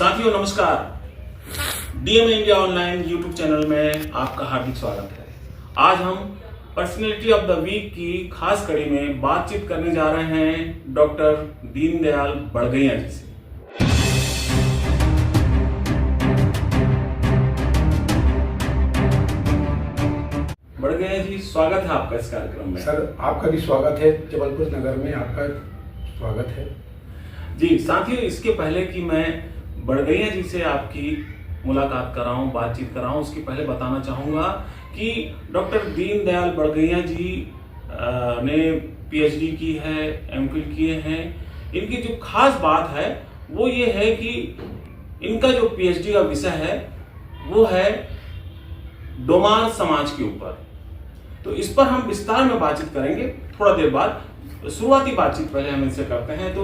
साथियों नमस्कार। DMA India online YouTube channel में आपका हार्दिक स्वागत है। आज हम पर्सनैलिटी ऑफ द वीक की खास कड़ी में बातचीत करने जा रहे हैं डॉक्टर दीनदयाल बड़गैया जी से। बड़गैया जी, स्वागत है आपका इस कार्यक्रम में। सर, आपका भी स्वागत है। जबलपुर नगर में आपका स्वागत है जी। साथियों, इसके पहले कि मैं बड़गैया जी से आपकी मुलाकात कराऊं, बातचीत कराऊं, उसके पहले बताना चाहूँगा कि डॉक्टर दीनदयाल बड़गैया जी ने पीएचडी की है, एमफिल किए हैं। इनकी जो खास बात है वो ये है कि इनका जो पीएचडी का विषय है वो है डोमार समाज के ऊपर। तो इस पर हम विस्तार में बातचीत करेंगे थोड़ा देर बाद। शुरुआती बातचीत पहले हम इनसे करते हैं। तो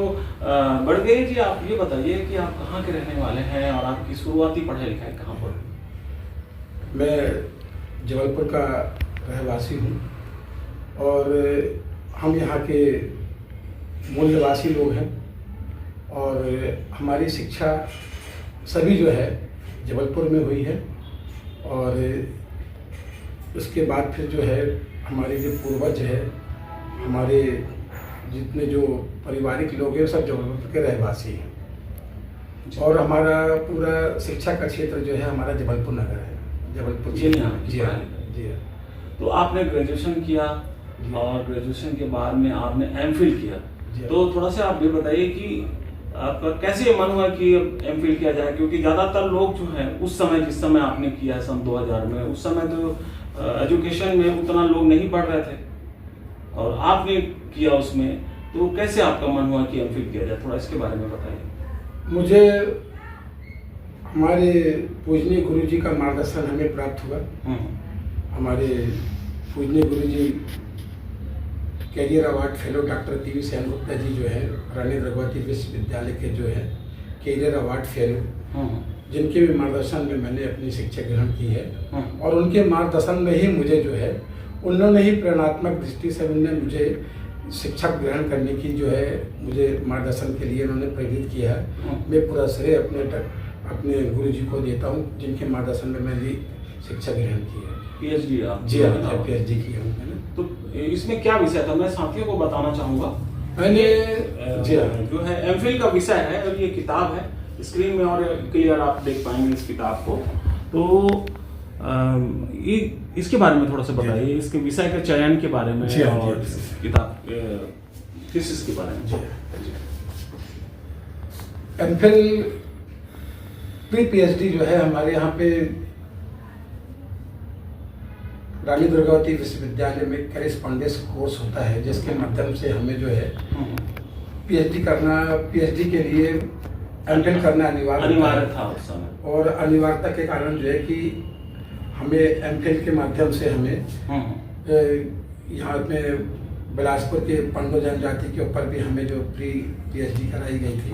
बड़गैया जी, आप ये बताइए कि आप कहाँ के रहने वाले हैं और आपकी शुरुआती पढ़ाई लिखाई कहाँ पर? मैं जबलपुर का रहवासी हूँ और हम यहाँ के मूल निवासी लोग हैं और हमारी शिक्षा सभी जो है जबलपुर में हुई है। और उसके बाद फिर जो है हमारे जो पूर्वज है, हमारे जितने जो पारिवारिक लोग हैं सब जबलपुर के रहवासी हैं और हमारा पूरा शिक्षा का क्षेत्र जो है हमारा जबलपुर नगर है। जबलपुर जी हाँ। जी हाँ। तो आपने ग्रेजुएशन किया और ग्रेजुएशन के बाद में आपने एमफिल किया। तो थोड़ा सा आप ये बताइए कि आपका कैसे मन हुआ कि एमफिल किया जाए, क्योंकि ज़्यादातर लोग जो हैं उस समय, जिस समय आपने किया सन 2000 में, उस समय तो एजुकेशन में उतना लोग नहीं पढ़ रहे थे और आपने किया उसमें। तो कैसे आपका मन हुआ कि एमफिल किया जाए, थोड़ा इसके बारे में बताइए। मुझे हमारे पूजनीय गुरुजी का मार्गदर्शन हमें प्राप्त हुआ। हमारे पूजनीय गुरुजी career award fellow doctor P V. Sengupta ji जो है रानी द्रौपदी विश्वविद्यालय के जो है कैरियर अवार्ड फेलो, जिनके भी मार्गदर्शन में मैंने अपनी शिक्षा ग्रहण की है। और उनके मार्गदर्शन में ही मुझे जो है उन्होंने ही प्रेरणात्मक दृष्टि से उन्होंने मुझे शिक्षा ग्रहण करने की जो है मुझे मार्गदर्शन के लिए उन्होंने प्रेरित किया है। मैं पूरा श्रेय अपने गुरु जी को देता हूँ, जिनके मार्गदर्शन में मैंने शिक्षा ग्रहण की है। पीएचडी आप? जी हाँ, पीएचडी किया हूँ मैंने। तो इसमें क्या विषय था, मैं साथियों को बताना चाहूँगा। मैंने जो है एमफिल का विषय है और ये किताब है स्क्रीन में और क्लियर आप देख पाएंगे इस किताब को। तो ये इसके बारे में थोड़ा सा बताइए, इसके विषय के चयन के बारे में और किताब थीसिस के बारे में। एमफिल प्री पीएचडी जो है हमारे यहाँ पे रानी दुर्गावती विश्वविद्यालय में करेस्पॉन्डेंस कोर्स होता है, जिसके माध्यम से हमें जो है पीएचडी के लिए एमफिल करना अनिवार्य था उस समय। और अनिवार्यता के कारण जो है कि हमें एमफिल के माध्यम से हमें यहाँ में बिलासपुर के पंडो जनजाति के ऊपर भी हमें जो प्री पीएचडी कराई गई थी,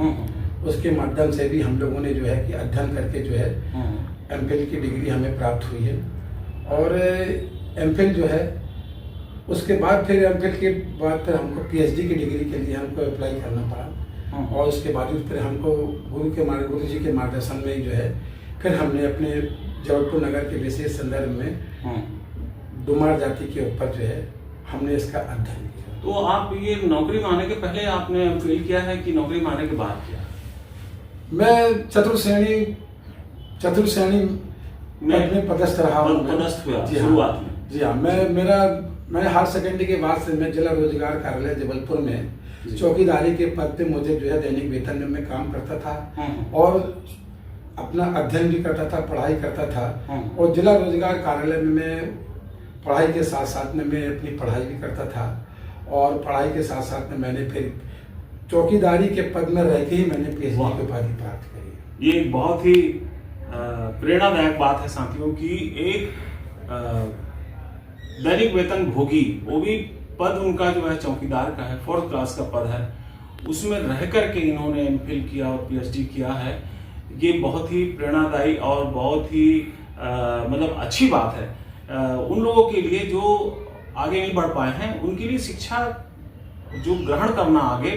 उसके माध्यम से भी हम लोगों ने जो है कि अध्ययन करके जो है एमफिल की डिग्री हमें प्राप्त हुई है। और एमफिल जो है उसके बाद फिर एमफिल के बाद फिर हमको पीएचडी की डिग्री के लिए हमको अप्लाई करना पड़ा। और उसके बावजूद फिर हमको गुरु जी के मार्गदर्शन में जो है फिर हमने अपने जबलपुर नगर के विशेष संदर्भ में डोमार जाति के ऊपर जो है हमने इसका अध्ययन किया। तो आप ये नौकरी में आने के पहले आपने एमफिल किया है कि नौकरी में आने के बाद किया? मैं चतुर्थ श्रेणी में पदस्थ रहा हूँ। पदस्थ हुआ शुरुआत में? जी हाँ। मैं हायर सेकेंडरी के बाद से मैं जिला रोजगार कार्यालय जबलपुर में चौकीदारी के पद पे मुझे जो है दैनिक वेतन में मैं काम करता था और अपना अध्ययन भी करता था, पढ़ाई करता था। और जिला रोजगार कार्यालय में मैं पढ़ाई के साथ साथ में मैं अपनी पढ़ाई भी करता था और पढ़ाई के साथ साथ में मैंने फिर चौकीदारी के पद में रह के ही मैंने पीएचडी की उपाधि प्राप्त करी। ये बहुत ही प्रेरणादायक बात है साथियों की एक दैनिक वेतन भोगी, वो भी पद उनका जो है चौकीदार का है, 4th क्लास का पद है, उसमें रह करके इन्होंने एमफिल किया और पीएचडी किया है। ये बहुत ही प्रेरणादायी और बहुत ही मतलब अच्छी बात है उन लोगों के लिए जो आगे नहीं बढ़ पाए हैं। उनके लिए शिक्षा जो ग्रहण करना आगे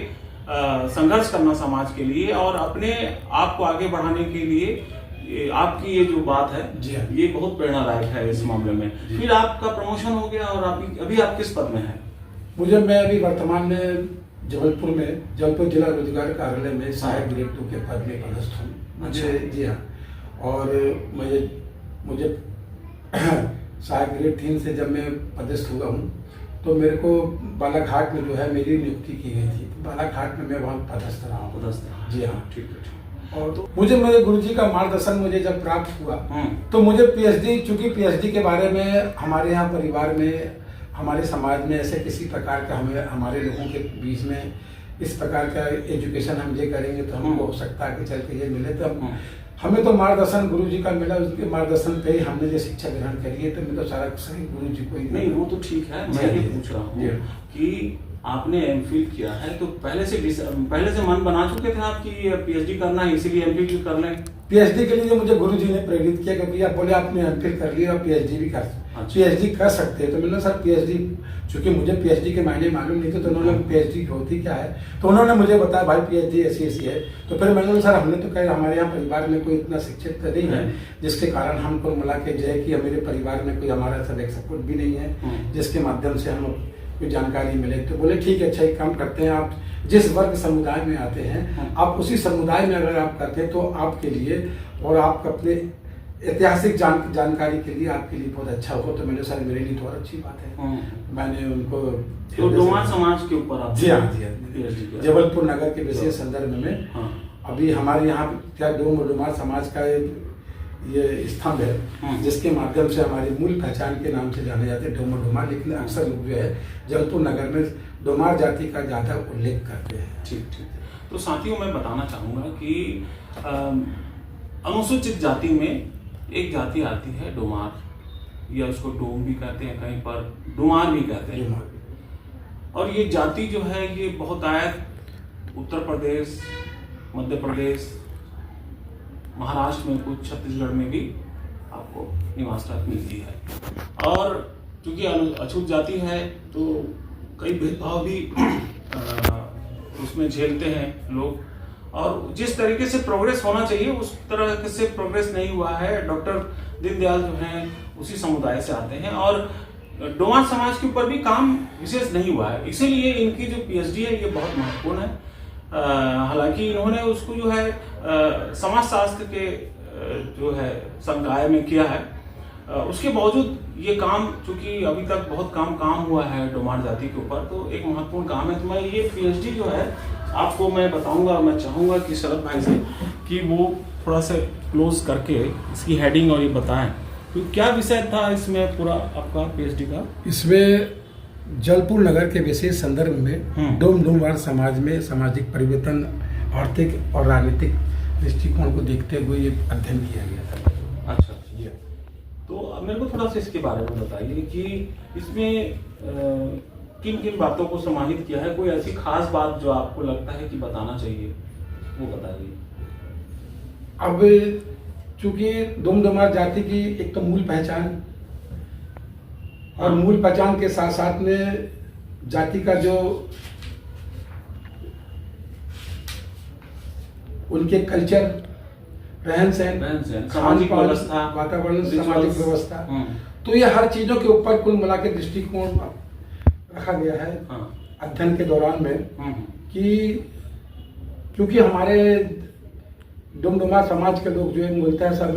संघर्ष करना समाज के लिए और अपने आप को आगे बढ़ाने के लिए आपकी ये जो बात है ये बहुत प्रेरणादायक है इस मामले में। फिर आपका प्रमोशन हो गया और अभी आप किस पद में हैं? मैं अभी वर्तमान में जबलपुर जिला रोजगार कार्यालय में सहायक ग्रेड 2 के पद में पदस्थ हूँ। जी हाँ। और मुझे सहायक ग्रेड 3 से जब मैं पदस्थ हुआ हूँ तो मेरे को बालाघाट में जो है मेरी नियुक्ति की गई थी। बालाघाट में मैं वहाँ पदस्थ रहा हूँ। जी हाँ। ठीक है। और तो मेरे गुरुजी का मार्गदर्शन मुझे जब प्राप्त हुआ तो मुझे पीएचडी, चूंकि पीएचडी के बारे में हमारे यहाँ परिवार में, हमारे समाज में ऐसे किसी प्रकार का हमारे लोगों के बीच में इस प्रकार का एजुकेशन हम ये करेंगे तो हमको हो सकता है कि चल के ये मिले। तो हमें तो मार्गदर्शन गुरुजी का मिला, उसके मार्गदर्शन पे ही हमने जो शिक्षा ग्रहण करी है। तो मैं तो सारा सही गुरुजी को ही नहीं, वो तो ठीक है। मैं ये पूछ रहा हूँ कि आपने एमफिल किया है तो पहले से मन बना चुके थे आप कि पीएचडी करना है, इसीलिए एमफिल कर लें? पीएचडी के लिए मुझे गुरुजी ने प्रेरित किया क्योंकि आप बोले आपने एमफिल कर लिया और पीएचडी भी पीएचडी कर सकते हैं। तो मैंने सर पीएचडी, चूंकि मुझे पीएचडी के मायने मालूम नहीं थे तो उन्होंने पीएचडी होती क्या है तो उन्होंने मुझे बताया भाई पीएचडी ऐसी है। तो फिर मैंने सर हमने तो कहा हमारे यहाँ परिवार में कोई इतना शिक्षित नहीं है जिसके कारण हमको मिला के जो है कि मेरे परिवार में कोई हमारा ऐसा सपोर्ट भी नहीं है जिसके माध्यम से हम कोई जानकारी मिले। तो बोले ठीक है, अच्छा एक काम करते हैं, आप जिस वर्ग समुदाय में आते हैं आप उसी समुदाय में अगर आप करते हैं तो आपके लिए और आप अपने ऐतिहासिक जानकारी के लिए आपके लिए बहुत अच्छा हो। तो मैंने सर मेरे लिए तो और अच्छी बात है। मैंने उनको तो डोमार समाज के ऊपर आप? जी हाँ। जबलपुर नगर के विशेष संदर्भ में अभी हमारे यहाँ क्या डोमार समाज का ये स्तंभ है जिसके माध्यम से हमारी मूल पहचान के नाम से जाने जाते हैं डोमार। लेकिन अक्सर लोग जो है जबलपुर नगर में डोमार जाति का ज्यादा उल्लेख करते हैं। ठीक। तो साथियों मैं बताना चाहूंगा कि अनुसूचित जाति में एक जाति आती है डोमार, या उसको डोम भी कहते हैं, कहीं पर डोमार भी कहते हैं। और ये जाति जो है ये बहुतायत उत्तर प्रदेश, मध्य प्रदेश, महाराष्ट्र में, कुछ छत्तीसगढ़ में भी आपको निवासरत मिलती है। और क्योंकि अछूत जाति है तो कई भेदभाव भी उसमें झेलते हैं लोग, और जिस तरीके से प्रोग्रेस होना चाहिए उस तरह से प्रोग्रेस नहीं हुआ है। डॉक्टर दीनदयाल जो हैं उसी समुदाय से आते हैं और डोमार समाज के ऊपर भी काम विशेष नहीं हुआ है, इसीलिए इनकी जो पीएचडी है ये बहुत महत्वपूर्ण है। हालांकि इन्होंने उसको जो है समाजशास्त्र के जो है संकाय में किया है, उसके बावजूद ये काम चूंकि अभी तक बहुत काम हुआ है डोमार जाति के ऊपर, तो एक महत्वपूर्ण काम है। तो मैं ये पीएचडी जो है आपको मैं बताऊंगा, मैं चाहूंगा कि शरद भाई से कि वो थोड़ा सा क्लोज करके इसकी हेडिंग और ये बताएं तो क्या विषय था इसमें पूरा आपका पीएचडी का? इसमें जबलपुर नगर के विशेष संदर्भ में डोमार समाज में सामाजिक परिवर्तन, आर्थिक और राजनीतिक दृष्टिकोण को देखते हुए ये अध्ययन किया गया था। अच्छा जी। तो अब मेरे को थोड़ा सा इसके बारे में बताइए कि इसमें किन किन बातों को समाहित किया है, कोई ऐसी खास बात जो आपको लगता है कि बताना चाहिए वो बताइए। अब चूंकि डोमार जाति की एक तो मूल पहचान और मूल पहचान के साथ साथ में जाति का जो उनके कल्चर, रहन सहन, सामाजिक व्यवस्था, वातावरण, सामाजिक व्यवस्था, तो ये हर चीजों के ऊपर कुल मिला के दृष्टिकोण रखा गया है अध्ययन के दौरान में कि क्योंकि हमारे डोमार समाज के लोग जो है मूलतः सब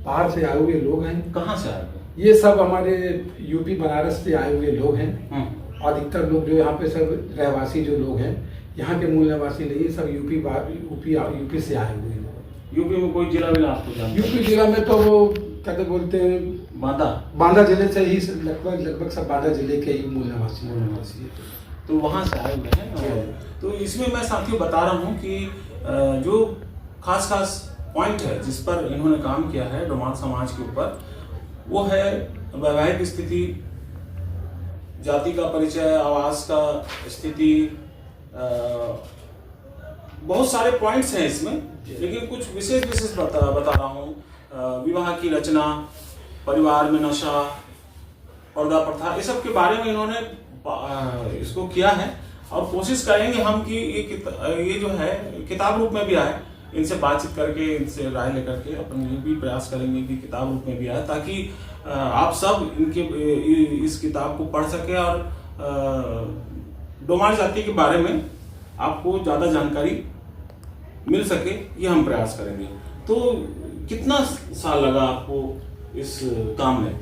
बाहर से आए हुए लोग हैं। कहाँ से आए हुए? ये सब हमारे यूपी बनारस से आए हुए लोग हैं। अधिकतर लोग जो यहाँ पे सब रहवासी जो लोग हैं, यहाँ के मूल निवासी नहीं, सब यूपी से आए हुए लोग। यूपी में कोई जिला मिला आपको जानते? यूपी जिला में तो वो क्या बोलते हैं बांदा जिले से ही लगभग सब बांदा जिले के ही मूल निवासी है। तो वहाँ से आए हुए हैं। तो इसमें मैं साथियों बता रहा हूँ कि जो खास पॉइंट है जिस पर इन्होंने काम किया है डोमार समाज के ऊपर, वो है वैवाहिक स्थिति, जाति का परिचय, आवास का स्थिति, बहुत सारे पॉइंट्स हैं इसमें, लेकिन कुछ विशेष बता रहा हूँ। विवाह की रचना, परिवार में नशा, पर्दा प्रथा, इस सब के बारे में इन्होंने इसको किया है। और कोशिश करेंगे हम कि ये जो है किताब रूप में भी आए, इनसे बातचीत करके, इनसे राय लेकर के अपन ये भी प्रयास करेंगे कि किताब रूप में भी आए, ताकि आप सब इस किताब को पढ़ सके और डोमार जाति के बारे में आपको ज़्यादा जानकारी मिल सके, ये हम प्रयास करेंगे। तो कितना साल लगा आपको इस काम में?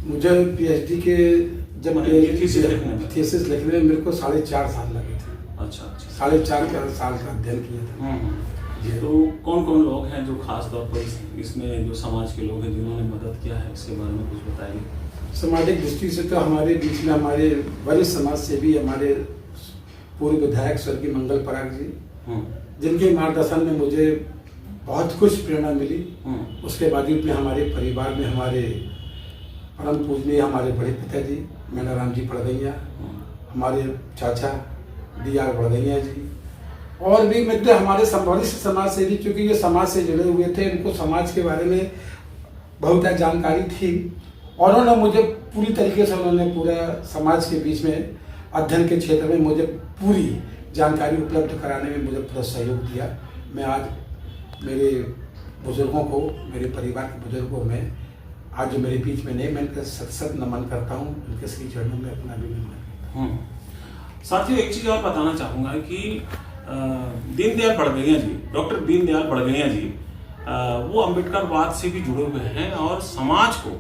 मुझे पीएचडी के जब थीसिस लिखने में मेरे को 4.5 साल लगे थे। अच्छा अच्छा, 4.5 साल का अध्ययन किया था। तो कौन कौन लोग हैं जो खास तौर पर इसमें जो समाज के लोग हैं जिन्होंने मदद किया है, इसके बारे में कुछ बताइए। सामाजिक दृष्टि से तो हमारे बीच में हमारे वरिष्ठ समाज से भी हमारे पूर्व विधायक स्वर्गीय मंगल पराग जी, जिनके मार्गदर्शन में मुझे बहुत कुछ प्रेरणा मिली। उसके बाद में हमारे परिवार में हमारे परम पूजनीय हमारे बड़े पिताजी मैनाराम जी बड़गैया, हमारे चाचा D.R. बड़गैया जी, और भी मित्र हमारे वरिष्ठ समाज से भी, चूँकि ये समाज से जुड़े हुए थे, इनको समाज के बारे में बहुत जानकारी थी, और उन्होंने मुझे पूरी तरीके से पूरा समाज के बीच में अध्ययन के क्षेत्र में मुझे पूरी जानकारी उपलब्ध कराने में मुझे पूरा सहयोग दिया। मैं आज मेरे बुजुर्गों को, मेरे परिवार के बुजुर्गों में आज जो मेरे बीच में नहीं, मैं इनका सत नमन करता हूँ, उनके श्री चरणों में अपना भी नमन करता हूँ। साथियों, एक चीज़ और बताना चाहूँगा कि दीनदयाल बड़गैया जी, डॉक्टर दीनदयाल बड़गैया जी, वो अम्बेडकरवाद से भी जुड़े हुए हैं और समाज को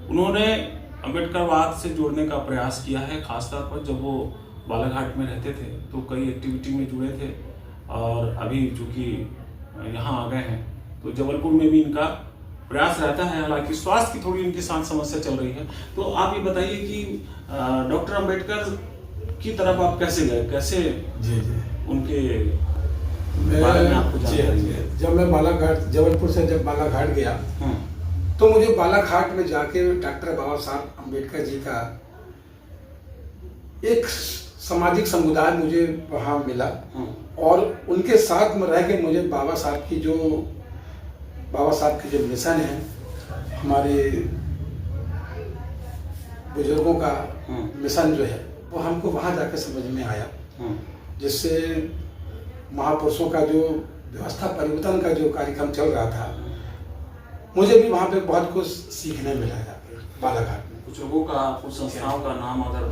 उन्होंने अम्बेडकरवाद से जोड़ने का प्रयास किया है। खासतौर पर जब वो बालाघाट में रहते थे तो कई एक्टिविटी में जुड़े थे, और अभी चूँकि यहाँ आ गए हैं तो जबलपुर में भी इनका प्रयास रहता है। हालांकि स्वास्थ्य की थोड़ी इनके साथ समस्या चल रही है। तो आप ये बताइए कि डॉक्टर अम्बेडकर की तरफ आप कैसे गए, कैसे जी उनके बारे में आपको जानकारी है? जब मैं बालाघाट, जबलपुर से जब बालाघाट गया तो मुझे बालाघाट में जाके डॉक्टर बाबा साहब अम्बेडकर जी का एक सामाजिक समुदाय मुझे वहाँ मिला, और उनके साथ में रह के मुझे बाबा साहब की जो मिशन है, हमारे बुजुर्गों का मिशन जो है, वो हमको वहाँ जाकर समझ में आया, जिससे महापुरुषों का जो व्यवस्था परिवर्तन का जो कार्यक्रम चल रहा था, मुझे भी वहाँ पे बहुत कुछ सीखने मिला जाकर बालाघाट में। कुछ लोगों का, कुछ संस्थाओं का नाम अगर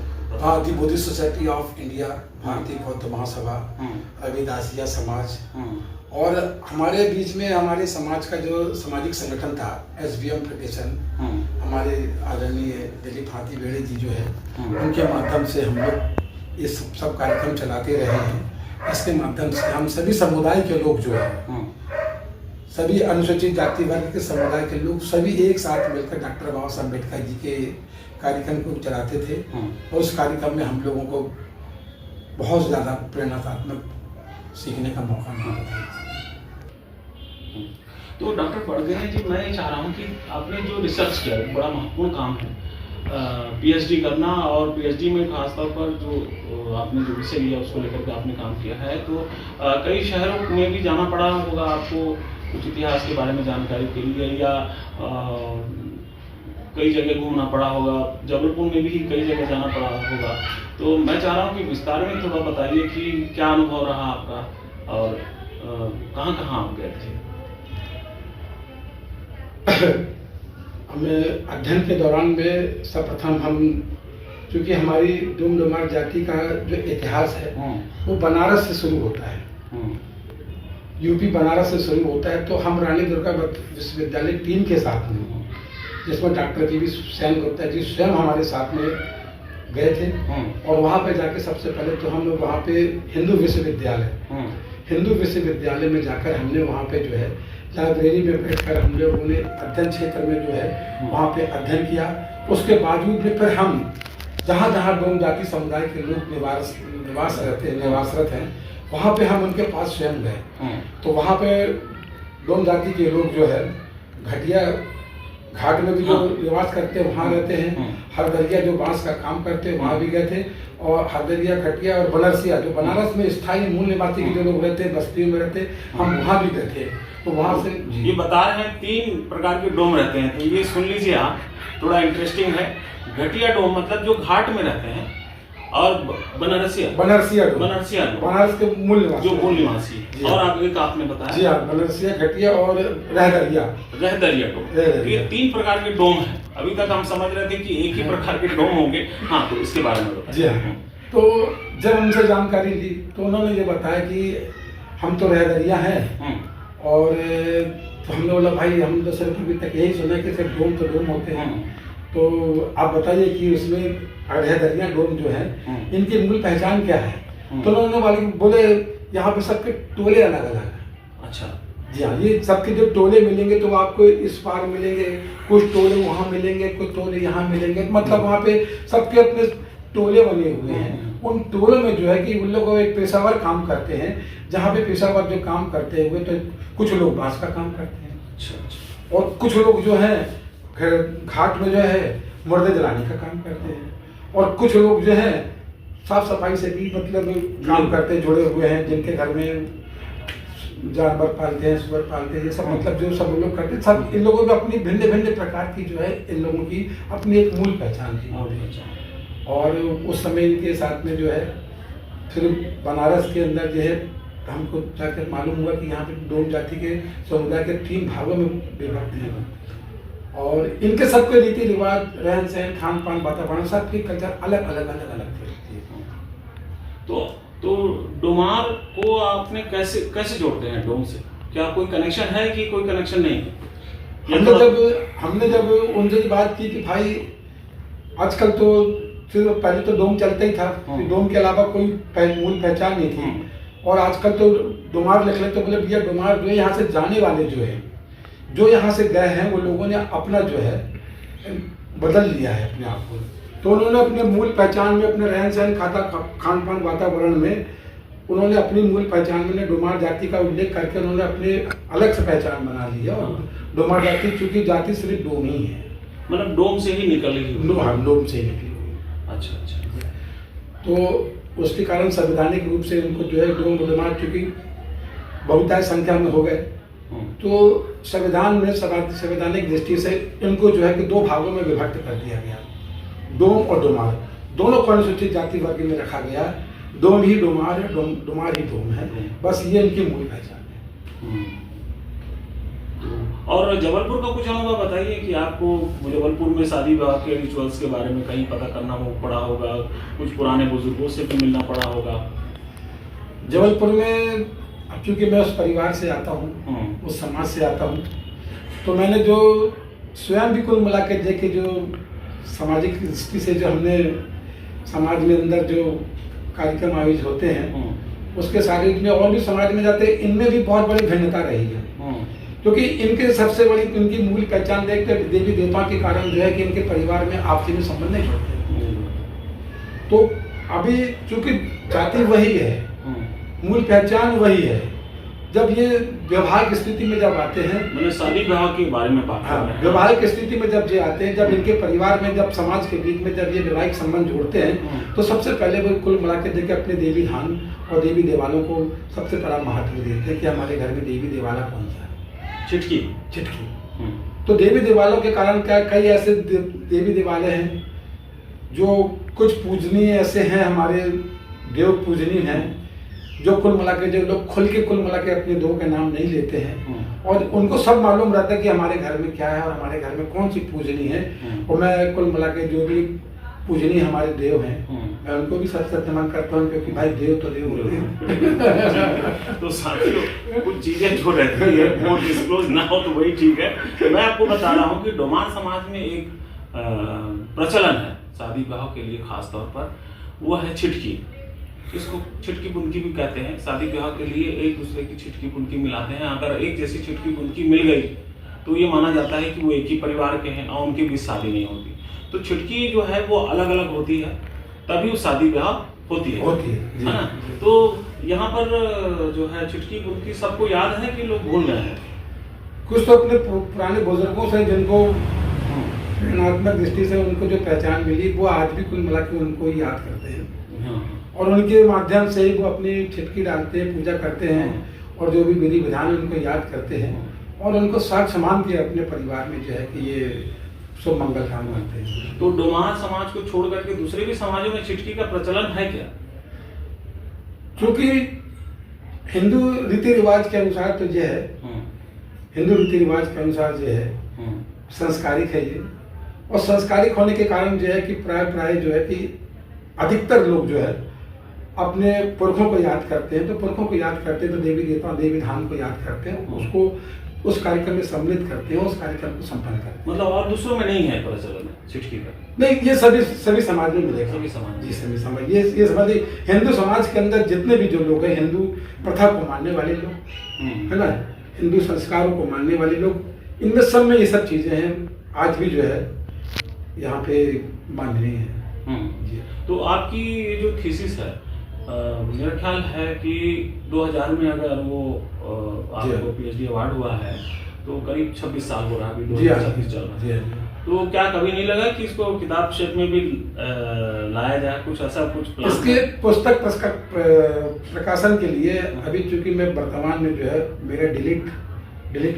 दी बुद्धिस्ट सोसाइटी ऑफ इंडिया, भारतीय बौद्ध महासभा, रविदासिया समाज, और हमारे बीच में हमारे समाज का जो सामाजिक संगठन था SBM फेडरेशन, हमारे आदरणीय दिलीप हाथी बेड़े जी जो है, उनके माध्यम से हम लोग ये सब कार्यक्रम चलाते रहे हैं। इसके माध्यम से हम सभी समुदाय के लोग जो है, सभी अनुसूचित जाति वर्ग के समुदाय के लोग सभी एक साथ मिलकर डॉक्टर बाबा साहब अम्बेडकर जी के कार्यक्रम को चलाते थे, और उस कार्यक्रम में हम लोगों को बहुत ज़्यादा प्रेरणात्मक सीखने का मौका मिला। तो डॉक्टर बड़गैया जी, मैं ये चाह रहा हूँ कि आपने जो रिसर्च किया बड़ा महत्वपूर्ण काम है, PhD करना, और PhD में खासतौर पर जो आपने जो विषय लिया उसको लेकर के आपने काम किया है, तो कई शहरों में भी जाना पड़ा होगा आपको कुछ इतिहास के बारे में जानकारी के लिए, या कई जगह घूमना पड़ा होगा, जबलपुर में भी कई जगह जाना पड़ा होगा। तो मैं चाह रहा हूँ कि विस्तार में थोड़ा बताइए कि क्या अनुभव रहा आपका, और कहाँ आप गए थे? हमें अध्ययन के दौरान में सर्वप्रथम हम, क्योंकि हमारी डोमडोमार जाति का जो इतिहास है वो बनारस से शुरू होता है, यूपी बनारस से शुरू होता है। तो हम रानी दुर्गावती विश्वविद्यालय टीम के साथ में, जिसमें डॉक्टर PV सेनगुप्ता जी स्वयं हमारे साथ में गए थे, और वहाँ पे जाके सबसे पहले तो हम लोग वहाँ पे हिंदू विश्वविद्यालय में जाकर हमने वहाँ पे जो है लाइब्रेरी में बैठकर हम लोगों ने अध्ययन क्षेत्र में जो है वहाँ पे अध्ययन किया। उसके बावजूद भी फिर हम जहाँ जहाँ डोम जाति समुदाय के लोग निवासरत हैं, वहाँ पे हम उनके पास स्वयं गए। तो वहाँ पे डोम जाति के लोग जो है घटिया घाट में भी जो निवास करते हैं वहाँ रहते हैं, हरदरिया जो बांस का काम करते हैं वहाँ भी गए थे, और हरदरिया, खटिया और बनारसिया जो बनारस में स्थायी मूल निवासी के जो लोग रहते हैं, बस्तियों में रहते, हम वहाँ भी गए थे। तो वहाँ से ये बता रहे हैं 3 प्रकार के डोम रहते हैं, तो ये सुन लीजिए आप, थोड़ा इंटरेस्टिंग है। घटिया डोम मतलब जो घाट में रहते हैं, और बनारसिया बनारसिया डोम, डोम, बनारस के मूल निवासी, जो मूल निवासी। और आगे का आपने बताया जी हाँ, बनारसिया, घटिया और रहदरिया डोम। ये 3 प्रकार के डोम है। अभी तक हम समझ रहे थे कि एक ही प्रकार के डोम होंगे। हाँ, तो इसके बारे में जी हाँ। तो जब उनसे जानकारी ली तो उन्होंने ये बताया कि हम तो रहदरिया हैं, और तो हमने बोला भाई हम तो सिर्फ अभी तक यही सुना कि सिर्फ डोम तो डोम होते हैं, तो आप बताइए कि उसमें रहदरिया डोम जो है इनकी मूल पहचान क्या है। तो उन्होंने बोले यहाँ पे सबके टोले अलग अलग हैं। अच्छा, जी हाँ, ये सबके जो टोले मिलेंगे तो आपको इस पार मिलेंगे, कुछ टोले वहाँ मिलेंगे, कुछ टोले यहाँ मिलेंगे, मतलब वहाँ पे सबके अपने टोले बने हुए हैं। उन टोलों में जो है कि उन लोग एक पेशावर काम करते हैं, जहाँ पे पेशावर जो काम करते हुए तो कुछ लोग बांस का काम करते हैं। अच्छा। और कुछ लोग जो है घाट में जो है मुर्दे जलाने का काम करते हैं, और कुछ लोग जो है साफ सफाई से भी मतलब काम करते जुड़े हुए हैं, जिनके घर में जानवर पालते हैं, सुअर पालते हैं, ये सब मतलब जो सब लोग करते हैं। सब इन लोगों की अपनी भिन्न भिन्न प्रकार की जो है इन लोगों की अपनी एक मूल पहचान थी। और उस समय इनके साथ में जो है फिर बनारस के अंदर जो है हमको जाकर मालूम हुआ कि यहाँ पे डोम जाति के समुदाय के 3 भागों में विभक्त है, और इनके सबके रीति रिवाज, रहन सहन, खान पान, वातावरण, सबके कल्चर अलग अलग थे। तो डोमार को आपने कैसे जोड़ते हैं डोम से? क्या कोई कनेक्शन है कि कोई कनेक्शन नहीं है? हमने जब उनसे बात की कि भाई आजकल तो सिर्फ पहले तो डोम चलता ही था, डोम के अलावा कोई मूल पहचान नहीं थी, और आजकल तो डोमार लिख ले तो बोले भैया डोमार जो है यहाँ से जाने वाले जो यहाँ से गए हैं वो लोगों ने अपना जो है बदल लिया है अपने आप को। तो उन्होंने अपने मूल पहचान में, अपने रहन सहन, खान पान, वातावरण में उन्होंने अपनी मूल पहचान में डोमार जाति का उल्लेख करके उन्होंने अपने अलग से पहचान बना ली है। और डोमार जाति चूंकि जाति सिर्फ डोम ही है, मतलब डोम से ही निकली हुई। डोम से ही निकली हुई। अच्छा। तो उसके कारण संवैधानिक रूप से उनको जो है डोम डोमार चूंकि बहुतायत संख्या में हो गए, तो संविधान में संवैधानिक दृष्टि से इनको जो है कि 2 भागों में विभक्त कर दिया गया, डोम और डोमार। दोनों को अनुसूचित जाति वर्ग में रखा गया। डोम ही डोमार है, डोमार ही डोम है, बस ये इनकी मूल पहचान है। और जबलपुर का कुछ अनुभव बताइए कि आपको जबलपुर में शादी विवाह के रिचुअल्स के बारे में कहीं पता करना पड़ा होगा, कुछ पुराने बुजुर्गों से भी मिलना पड़ा होगा। जबलपुर में चूंकि मैं उस परिवार से आता हूँ, उस समाज से आता हूँ, तो मैंने जो स्वयं भी कुल मिला के देखे, जो सामाजिक दृष्टि से जो हमने समाज में अंदर जो कार्यक्रम आयोजित होते हैं उसके सारे में, और भी समाज में जाते हैं, इनमें भी बहुत बड़ी भिन्नता रही है। क्योंकि इनके सबसे बड़ी इनकी मूल पहचान देखते देवी देवताओं के कारण जो है कि इनके परिवार में आपसी में संबंध नहीं होते। तो अभी चूंकि जाति वही है, मूल पहचान वही है, जब ये व्यवहारिक स्थिति में जब आते हैं, मैंने शादी विवाह के बारे में बात कर रहे हैं। व्यवहारिक स्थिति में जब ये आते हैं, जब इनके परिवार में, जब समाज के बीच में जब ये वैवाहिक संबंध जोड़ते हैं, तो सबसे पहले वो कुल मिला के देखे अपने देवी धाम और देवी देवालों को सबसे बड़ा महत्व देते हैं कि हमारे घर में देवी देवाला कौन सा है। चिटकी। तो देवी देवालों के कारण क्या कई ऐसे देवी देवालय हैं जो कुछ पूजनीय ऐसे हैं, हमारे देव पूजनीय हैं, जो कुल मिला के जो लोग खुल के कुल मिला के अपने देव के नाम नहीं लेते हैं, और उनको सब मालूम रहता है कि हमारे घर में क्या है और हमारे घर में कौन सी पूजनीय है। और मैं कुल मिला के जो भी पूजनीय हमारे देव हैं, मैं उनको भी सच सच नमन करता हूँ, क्योंकि भाई देव तो देव होते हैं। तो साथियों, कुछ चीजें जो रहती है वो डिस्क्लोज ना हो तो वही ठीक है। मैं आपको बता रहा हूँ कि डोमार समाज में एक प्रचलन है शादी विवाह के लिए, खास तौर पर वो है छिटकी। इसको छिटकी बुनकी भी कहते हैं। शादी विवाह के लिए एक दूसरे की छिटकी बुनकी मिलाते हैं। अगर एक जैसी छिटकी बुनकी मिल गई तो ये माना जाता है कि वो एक ही परिवार के हैं और उनके बीच शादी नहीं होती। तो छिटकी जो है वो अलग अलग होती है, तभी वो शादी विवाह होती है ना। तो यहाँ पर जो है छिटकी बुनकी सबको याद है कि लोग भूल गए हैं? कुछ तो अपने पुराने बुजुर्गों से जिनको प्रेरणात्मक दृष्टि से उनको जो पहचान मिली, वो आज भी कुल मिला के उनको याद करते हैं, और उनके माध्यम से ही वो अपनी छिटकी डालते हैं, पूजा करते हैं, और जो भी विधि विधान उनको याद करते हैं, और उनको साथ समान के अपने परिवार में जो है कि ये शुभ मंगल काम करते हैं। तो डोमार समाज को छोड़ करके दूसरे भी समाजों में चिटकी का प्रचलन है क्या? क्योंकि हिंदू रीति रिवाज के अनुसार तो ये है, हिंदू रीति रिवाज के अनुसार जो है संस्कारिक है ये, और संस्कारिक होने के कारण जो है कि प्राय जो है कि अधिकतर लोग जो है अपने पुरखों को याद करते हैं। तो पुरखों को याद करते हैं तो देवी देवता देवी धाम को याद करते हैं, उसको उस कार्यक्रम में सम्मिलित करते हैं, उस कार्यक्रम को संपन्न करते हैं। मतलब और दूसरों में नहीं है प्रचलन चिटकी का? नहीं, ये सभी समाज में मिलेगा। सभी समाज जी, सभी समाज ये समाज हिंदू समाज के अंदर जितने भी जो लोग हैं, हिंदू प्रथा को मानने वाले लोग है ना, हिंदू संस्कारों को मानने वाले लोग, इनमें सब में ये सब चीजें हैं, आज भी जो है यहाँ पे माननीय है। जी। तो आपकी ये जो थीसिस है, मेरा ख्याल है कि 2000 में अगर वो आपको PhD अवार्ड हुआ है तो करीब 26 साल हो रहा है, अभी 2026 चल रहा है। तो क्या कभी नहीं लगा कि इसको किताब शेप में भी लाया जाए, कुछ ऐसा कुछ प्लान? इसके पुस्तक प्रकाशन के लिए अभी चूंकि मैं वर्तमान में जो है मेरा डिलीट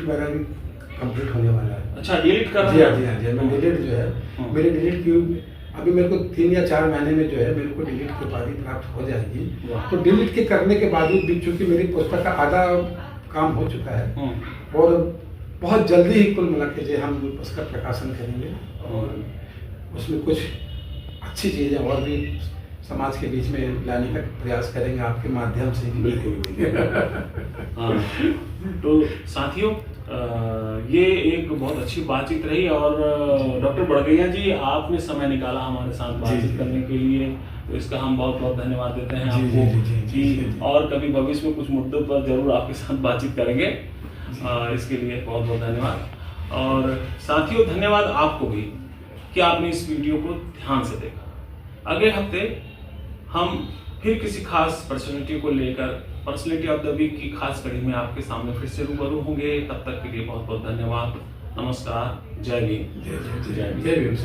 मेरा भी कंप्लीट होने वाला है। अच्छा, डिलीट कर रहे हैं? जी, मैं डिलीट जो है मेरे डिलीट की अभी मेरे को 3 या 4 महीने में जो है मेरे को डिलीट की उपाधि प्राप्त हो जाएगी। तो डिलीट के करने के बावजूद भी चूंकि मेरी पुस्तक का आधा काम हो चुका है और बहुत जल्दी ही कुल मिला के हम पुस्तक प्रकाशन करेंगे और उसमें कुछ अच्छी चीजें और भी समाज के बीच में लाने का प्रयास करेंगे आपके माध्यम से। तो साथियों, ये एक बहुत अच्छी बातचीत रही और डॉक्टर बड़गैया जी, आपने समय निकाला हमारे साथ बातचीत करने के लिए, तो इसका हम बहुत बहुत धन्यवाद देते हैं आपको कि और कभी भविष्य में कुछ मुद्दों पर जरूर आपके साथ बातचीत करेंगे। इसके लिए बहुत बहुत धन्यवाद। और साथियों, धन्यवाद आपको भी कि आपने इस वीडियो को ध्यान से देखा। अगले हफ्ते हम फिर किसी खास पर्सनैलिटी को लेकर पर्सनैलिटी ऑफ द वीक की खास कड़ी में आपके सामने फिर से रूबरू होंगे। तब तक के लिए बहुत बहुत धन्यवाद। नमस्कार। जय हिंद। जय भीम।